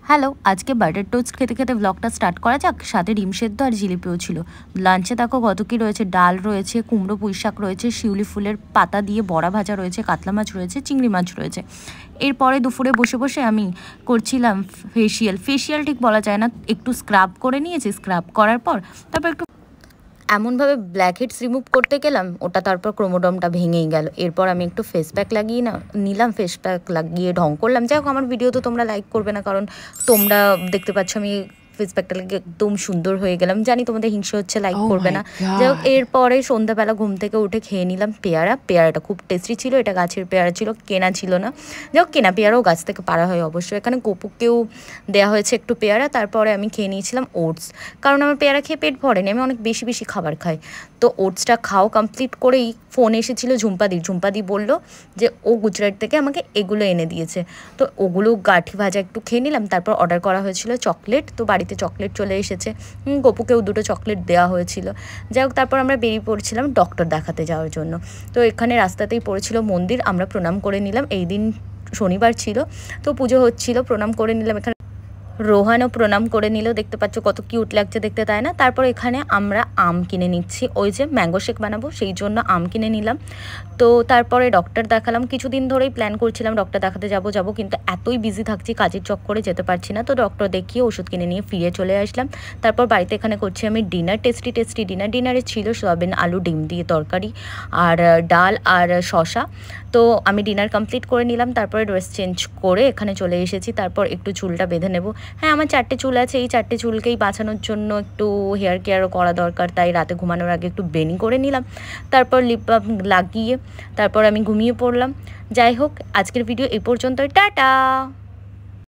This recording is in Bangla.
হ্যালো, আজকে বাটার টোস্ট খেতে খেতে ব্লগটা স্টার্ট করা যাক। সাথে ডিম সেদ্ধ আর জিলিপিও ছিল। লাঞ্চে দেখো কত কী রয়েছে, ডাল রয়েছে, কুমড়ো পুঁই শাক রয়েছে, শিউলি ফুলের পাতা দিয়ে বড়া ভাজা রয়েছে, কাতলা মাছ রয়েছে, চিংড়ি মাছ রয়েছে। এরপরে দুপুরে বসে বসে আমি করছিলাম ফেসিয়াল ঠিক বলা যায় না, একটু স্ক্রাব করে নিয়েছি। স্ক্রাব করার পর তারপর একটু এমনভাবে ব্ল্যাক হেডস রিমুভ করতে গেলাম, ওটা তারপর ক্রোমোডমটা ভেঙেই গেল। এরপর আমি একটু ফেস প্যাক লাগিয়ে নিলাম, ফেস প্যাক লাগিয়ে ঢং করলাম। যাই হোক, আমার ভিডিও তো তোমরা লাইক করবে না, কারণ তোমরা দেখতে পাচ্ছ আমি ফেস প্যাকটা লেগে একদম সুন্দর হয়ে গেলাম। জানি তোমাদের হিংসা হচ্ছে, লাইক করবে না। যাই হোক, এরপরে সন্ধ্যাবেলা ঘুম থেকে উঠে খেয়ে নিলাম পেয়ারাটা খুব টেস্টি ছিল। এটা গাছের পেয়ারা ছিল, কেনা ছিল না। যাই হোক, কেনা পেয়ারাও গাছ থেকে পাড়া হয় অবশ্যই। এখানে গপুকেও দেওয়া হয়েছে একটু পেয়ারা। তারপরে আমি খেয়ে নিয়েছিলাম ওটস, কারণ আমার পেয়ারা খেয়ে পেট ভরেনি, আমি অনেক বেশি বেশি খাবার খাই। তো ওটসটা খাও কমপ্লিট করেই ফোন এসেছিলো ঝুম্পাদি বললো যে ও গুজরাট থেকে আমাকে এগুলো এনে দিয়েছে। তো ওগুলো গাঠি ভাজা একটু খেয়ে নিলাম। তারপর অর্ডার করা হয়েছিল চকলেট, তো বাড়িতে চকলেট চলে এসেছে। গপুকেও 2টো চকলেট দেওয়া হয়েছিল। যাই হোক, তারপর আমরা বেরিয়ে পড়ছিলাম ডক্টর দেখাতে যাওয়ার জন্য। তো এখানে রাস্তাতেই পড়েছিল মন্দির, আমরা প্রণাম করে নিলাম। এই দিন শনিবার ছিল, তো পুজো হচ্ছিল, প্রণাম করে নিলাম। এখানে রোহানও প্রণাম করে নিল, দেখতে পাচ্ছ কত কিউট লাগছে দেখতে, তাই না? তারপর এখানে আমরা আম কিনে নিচ্ছি, ওই যে ম্যাঙ্গো শেক বানাবো সেই জন্য আম কিনে নিলাম। তো তারপরে ডক্টর দেখালাম। কিছুদিন ধরেই প্ল্যান করছিলাম ডক্টর দেখাতে যাবো, কিন্তু এতই বিজি থাকছি কাজের চক্করে যেতে পারছি না। তো ডক্টর দেখিয়ে ওষুধ কিনে নিয়ে ফিরে চলে আসলাম। তারপর বাড়িতে এখানে করছি আমি ডিনার, টেস্টি ডিনারে ছিল সয়াবিন আলু ডিম দিয়ে তরকারি আর ডাল আর শশা। তো আমি ডিনার কমপ্লিট করে নিলাম, তারপরে ড্রেস চেঞ্জ করে এখানে চলে এসেছি। তারপর একটু চুলটা বেঁধে নেব। হ্যাঁ, আমার 4টে চুল আছে, এই 4টে চুলকেই বাঁচানোর জন্য একটু হেয়ার কেয়ারও করা দরকার, তাই রাতে ঘুমানোর আগে একটু বেনি করে নিলাম। তারপর লিপ বাম লাগিয়ে তারপর আমি ঘুমিয়ে পড়লাম। যাই হোক, আজকের ভিডিও এই পর্যন্তই, টাটা।